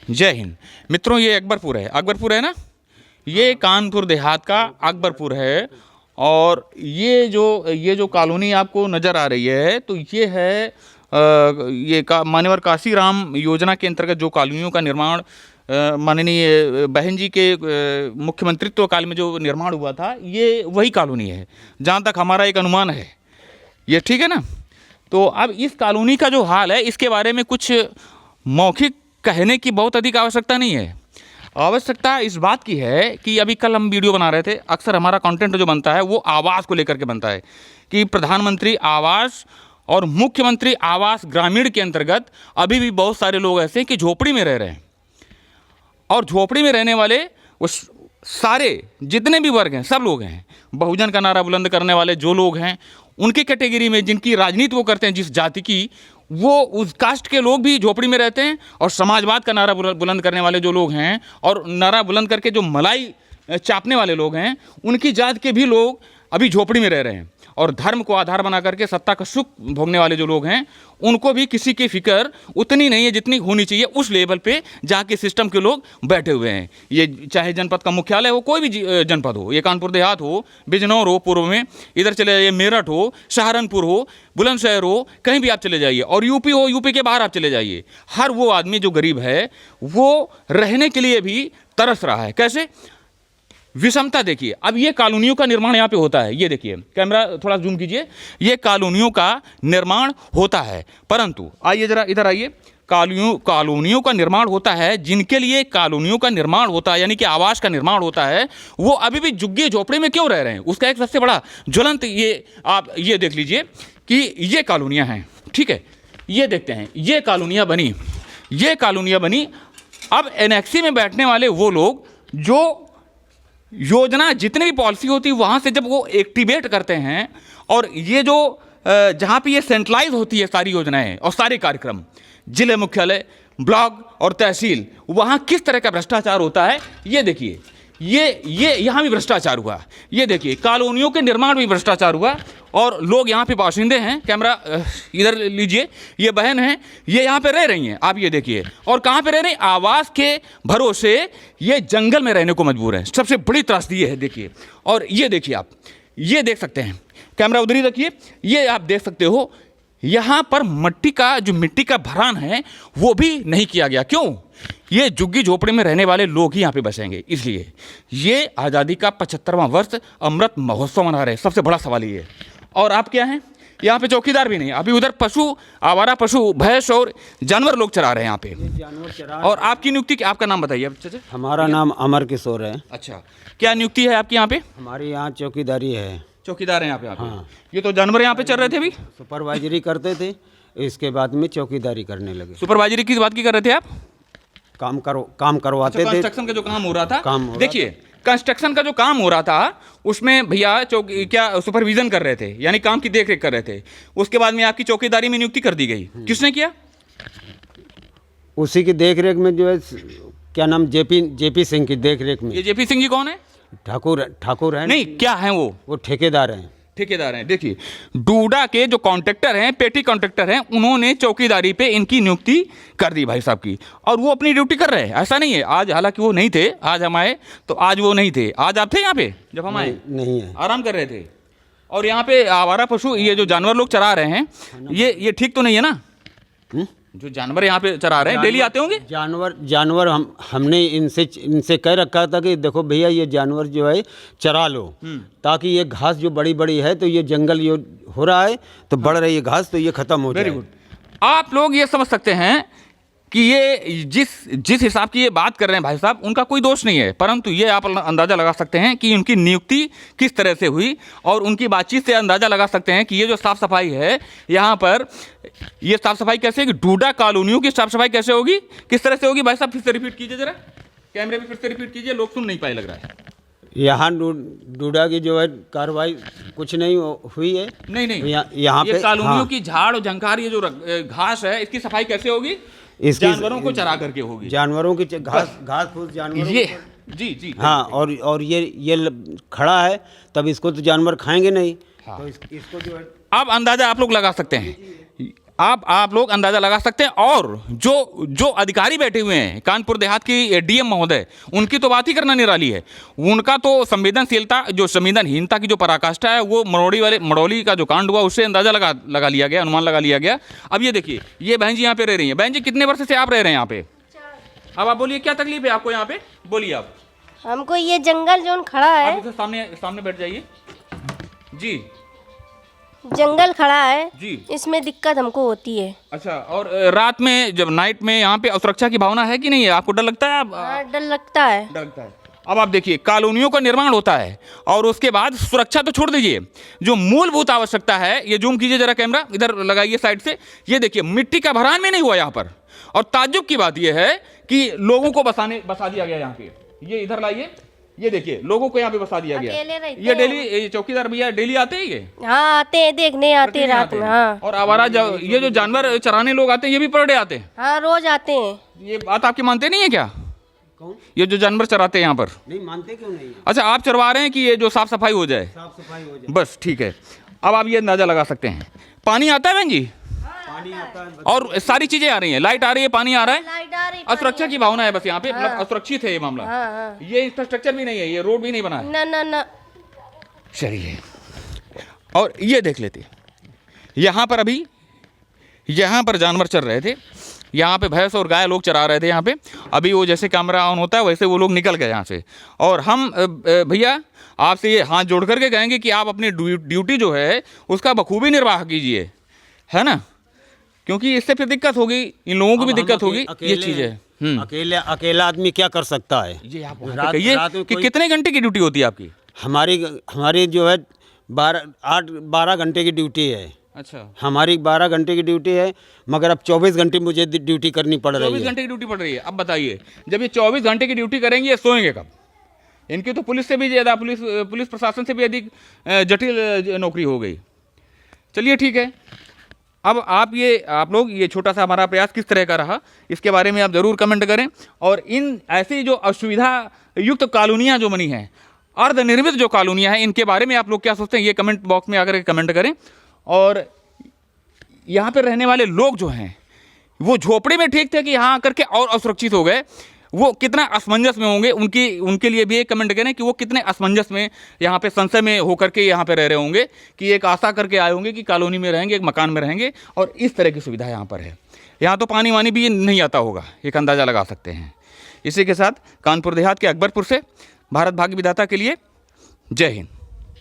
जय हिंद मित्रों, ये अकबरपुर है ना, ये कानपुर देहात का अकबरपुर है। और ये जो कॉलोनी आपको नज़र आ रही है, तो ये है मान्यवर काशीराम योजना के अंतर्गत जो कॉलोनियों का निर्माण माननीय बहन जी के मुख्यमंत्रित्व काल में जो निर्माण हुआ था, ये वही कॉलोनी है जहाँ तक हमारा एक अनुमान है। ये ठीक है ना। तो अब इस कॉलोनी का जो हाल है, इसके बारे में कुछ मौखिक कहने की बहुत अधिक आवश्यकता नहीं है। आवश्यकता इस बात की है कि अभी कल हम वीडियो बना रहे थे, अक्सर हमारा कंटेंट जो बनता है वो आवास को लेकर के बनता है कि प्रधानमंत्री आवास और मुख्यमंत्री आवास ग्रामीण के अंतर्गत अभी भी बहुत सारे लोग ऐसे हैं कि झोपड़ी में रह रहे हैं। और झोपड़ी में रहने वाले उस सारे जितने भी वर्ग हैं, सब लोग हैं। बहुजन का नारा बुलंद करने वाले जो लोग हैं, उनकी कैटेगरी में जिनकी राजनीति वो करते हैं, जिस जाति की, वो उस कास्ट के लोग भी झोपड़ी में रहते हैं। और समाजवाद का नारा बुलंद करने वाले जो लोग हैं और नारा बुलंद करके जो मलाई चापने वाले लोग हैं, उनकी जात के भी लोग अभी झोपड़ी में रह रहे हैं। और धर्म को आधार बना करके सत्ता का सुख भोगने वाले जो लोग हैं, उनको भी किसी की फिक्र उतनी नहीं है जितनी होनी चाहिए उस लेवल पे जहाँ के सिस्टम के लोग बैठे हुए हैं। ये चाहे जनपद का मुख्यालय हो, कोई भी जनपद हो, ये कानपुर देहात हो, बिजनौर हो पूर्व में, इधर चले जाइए, मेरठ हो, सहारनपुर हो, बुलंदशहर हो, कहीं भी आप चले जाइए, और यूपी हो, यूपी के बाहर आप चले जाइए, हर वो आदमी जो गरीब है वो रहने के लिए भी तरस रहा है। कैसे? विषमता देखिए। अब ये कॉलोनियों का निर्माण यहाँ पे होता है, ये देखिए, कैमरा थोड़ा जूम कीजिए, ये कॉलोनियों का निर्माण होता है। परंतु आइए जरा इधर आइए, कॉलोनियों का निर्माण होता है, जिनके लिए कॉलोनियों का निर्माण होता है, यानी कि आवास का निर्माण होता है, वो अभी भी झुग्गी झोपड़ी में क्यों रह रहे हैं? उसका एक सबसे बड़ा ज्वलंत आप ये देख लीजिए कि ये कॉलोनियाँ हैं, ठीक है, ये देखते हैं, ये कॉलोनियाँ बनी। अब एनेक्सी में बैठने वाले वो लोग जो योजना जितनी भी पॉलिसी होती है वहाँ से जब वो एक्टिवेट करते हैं, और ये जो जहाँ पे ये सेंट्रलाइज होती है सारी योजनाएं और सारे कार्यक्रम, जिले मुख्यालय, ब्लॉक और तहसील, वहाँ किस तरह का भ्रष्टाचार होता है ये देखिए। ये यहाँ भी भ्रष्टाचार हुआ, ये देखिए, कॉलोनियों के निर्माण में भ्रष्टाचार हुआ। और लोग यहाँ पे बाशिंदे हैं, कैमरा इधर लीजिए, ये बहन हैं, ये यहाँ पे रह रही हैं, आप ये देखिए। और कहाँ पे रह रही? आवास के भरोसे ये जंगल में रहने को मजबूर है। सबसे बड़ी त्रासदी है, देखिए। और ये देखिए, आप ये देख सकते हैं, कैमरा उधर ही रखिए, ये आप देख सकते हो, यहाँ पर मिट्टी का भरान है वो भी नहीं किया गया। क्यों? ये झुग्गी झोपड़ी में रहने वाले लोग ही यहाँ पे बसेंगे, इसलिए। ये आज़ादी का 75वां वर्ष अमृत महोत्सव मना रहे हैं, सबसे बड़ा सवाल ये है। और आप क्या हैं? यहाँ पे चौकीदार भी नहीं, अभी उधर आवारा पशु, भैंस और जानवर लोग चरा रहे हैं यहाँ पे, जानवर चरा। और आपकी नियुक्ति, आपका नाम बताइए। हमारा नाम अमर किशोर है। अच्छा, क्या नियुक्ति है आपकी यहाँ पे? हमारे यहाँ चौकीदारी है। चौकीदार हैं यहाँ पे? हाँ। ये तो जानवर यहाँ पे चल रहे थे अभी? सुपरवाइजरी करते थे, इसके बाद में चौकीदारी करने लगे। सुपरवाइजरी किस बात की कर रहे थे आप? काम करवाते थे। कंस्ट्रक्शन का जो काम हो रहा था, देखिए, कंस्ट्रक्शन का जो काम हो रहा था उसमें भैया क्या सुपरविजन कर रहे थे, यानी काम की देखरेख कर रहे थे। उसके बाद में आपकी चौकीदारी में नियुक्ति कर दी गई। किसने किया? उसी की देखरेख में जो है, क्या नाम, जेपी सिंह की देखरेख में। ये जेपी सिंह जी कौन है? ठाकुर है। नहीं, क्या है वो ठेकेदार हैं। देखिए, डूडा के जो कॉन्ट्रैक्टर हैं, पेटी कॉन्ट्रैक्टर हैं, उन्होंने चौकीदारी पे इनकी नियुक्ति कर दी भाई साहब की, और वो अपनी ड्यूटी कर रहे हैं। ऐसा नहीं है आज, हालांकि वो नहीं थे, आज हम आए तो आज वो नहीं थे। आज आप थे यहाँ पे जब हम आए? नहीं है, आराम कर रहे थे। और यहाँ पे आवारा पशु, ये जो जानवर लोग चरा रहे हैं, ये ठीक तो नहीं है ना? जो जानवर यहाँ पे चरा रहे हैं, डेली आते होंगे जानवर हमने इनसे कह रखा था कि देखो भैया, ये जानवर जो है चरा लो, ताकि ये घास जो बड़ी है, तो ये जंगल ये हो रहा है, तो बढ़ रही है घास, तो ये खत्म हो जाए। Very good. आप लोग ये समझ सकते हैं कि ये जिस हिसाब की ये बात कर रहे हैं भाई साहब, उनका कोई दोष नहीं है, परंतु ये आप अंदाज़ा लगा सकते हैं कि उनकी नियुक्ति किस तरह से हुई, और उनकी बातचीत से अंदाज़ा लगा सकते हैं कि ये जो साफ़ सफाई है यहाँ पर, ये साफ़ सफाई कैसे होगी, डूडा कॉलोनियों की साफ़ सफाई कैसे होगी, किस तरह से होगी भाई साहब? फिर से रिपीट कीजिए जरा, कैमरे में फिर से रिपीट कीजिए, लोग सुन नहीं पाए लग रहा है। यहाँ डूडा की जो है कार्रवाई कुछ नहीं हुई है। नहीं, यहाँ पे कॉलोनियों की झाड़ और झंकार, ये जो घास है, इसकी सफाई कैसे होगी? जानवरों को चरा करके होगी। जानवरों की घास फूस जानवरों, ये जी हाँ। और ये खड़ा है, तब इसको तो जानवर खाएंगे नहीं। हाँ। तो इसको जो है, अब अंदाजा आप लोग लगा सकते हैं। आप लोग अंदाज़ा लगा सकते हैं। और जो अधिकारी बैठे हुए हैं कानपुर देहात की डीएम महोदय, उनकी तो बात ही करना निराली है। उनका तो संवेदनहीनता की जो पराकाष्ठा है वो मड़ौली का जो कांड हुआ उससे अंदाज़ा लगा लिया गया, अनुमान लगा लिया गया। अब ये देखिए, ये बहन जी यहाँ पे रह रही हैं। बहन जी, कितने वर्ष से आप रह रहे हैं यहाँ पे? अब आप बोलिए, क्या तकलीफ है आपको यहाँ पे? बोलिए आप। हमको ये जंगल जोन खड़ा है, आप इसे सामने बैठ जाइए जी। जंगल खड़ा है जी, इसमें दिक्कत हमको होती है। अच्छा, और रात में जब नाइट में यहाँ पे असुरक्षा की भावना है कि नहीं है? आपको डर लगता है? हाँ, डर लगता है। डर लगता है। अब आप देखिए, कॉलोनियों का निर्माण होता है और उसके बाद सुरक्षा तो छोड़ दीजिए, जो मूलभूत आवश्यकता है, ये जूम कीजिए जरा, कैमरा इधर लगाइए साइड से, ये देखिए मिट्टी का भरान भी नहीं हुआ यहाँ पर। और ताज्जुब की बात यह है कि लोगों को बसा दिया गया यहाँ पे। ये इधर लाइए, ये देखिए, लोगों को यहाँ पे बसा दिया गया। ये डेली, ये चौकीदार भैया डेली आते हैं ये? हाँ, आते हैं, देखने आते हैं रात में। हाँ, और आवारा ये जो जानवर चराने लोग आते हैं, ये भी पर डे आते हैं? हाँ, रोज आते हैं। ये बात आपकी मानते नहीं है क्या? कौन? ये जो जानवर चराते हैं यहाँ पर? नहीं मानते, क्यों नहीं? अच्छा, आप चरवा रहे हैं कि ये जो साफ सफाई हो जाए? साफ सफाई हो जाए, बस ठीक है। अब आप ये अंदाजा लगा सकते हैं। पानी आता है बहन जी? पानी आता है और सारी चीजें आ रही हैं, लाइट आ रही है, पानी आ रहा है। लाइट आ रही, असुरक्षा की भावना है बस यहाँ पे, मतलब असुरक्षित है ये मामला। हाँ, हाँ। ये इंफ्रास्ट्रक्चर भी नहीं है, ये रोड भी नहीं बना है। ना ना ना। चलिए, और ये देख लेते, यहाँ पर जानवर चर रहे थे, यहाँ पे भैंस और गाय लोग चरा रहे थे यहाँ पे। अभी वो जैसे कैमरा ऑन होता है वैसे वो लोग निकल गए यहाँ से। और हम भैया आपसे ये हाथ जोड़ करके कहेंगे कि आप अपनी ड्यूटी जो है उसका बखूबी निर्वाह कीजिए, है ना, क्योंकि इससे फिर दिक्कत होगी, इन लोगों को भी दिक्कत होगी। ये चीज़ है। अकेला आदमी क्या कर सकता है? ये आप कहिए कि कितने घंटे की ड्यूटी होती है आपकी? हमारी जो है 12 घंटे की ड्यूटी है। अच्छा, हमारी 12 घंटे की ड्यूटी है, मगर अब 24 घंटे मुझे ड्यूटी करनी पड़ रही है। 24 घंटे की ड्यूटी पड़ रही है। अब बताइए, जब ये 24 घंटे की ड्यूटी करेंगे, ये सोएंगे कब? इनकी तो पुलिस से भी ज़्यादा, पुलिस प्रशासन से भी अधिक जटिल नौकरी हो गई। चलिए ठीक है। अब आप लोग ये छोटा सा हमारा प्रयास किस तरह का रहा, इसके बारे में आप ज़रूर कमेंट करें। और इन ऐसी जो असुविधा युक्त कॉलोनियाँ जो बनी हैं, अर्धनिर्मित जो कॉलोनियाँ हैं, इनके बारे में आप लोग क्या सोचते हैं, ये कमेंट बॉक्स में आकर कमेंट करें। और यहाँ पर रहने वाले लोग जो हैं, वो झोपड़े में ठीक थे कि यहाँ आकर के और असुरक्षित हो गए, वो कितना असमंजस में होंगे, उनके लिए भी एक कमेंट करें कि वो कितने असमंजस में यहाँ पे संशय में होकर के यहाँ पे रह रहे होंगे, कि एक आशा करके आए होंगे कि कॉलोनी में रहेंगे, एक मकान में रहेंगे और इस तरह की सुविधा यहाँ पर है। यहाँ तो पानी वानी भी नहीं आता होगा, एक अंदाज़ा लगा सकते हैं। इसी के साथ कानपुर देहात के अकबरपुर से भारत भाग्य विधाता के लिए जय हिंद।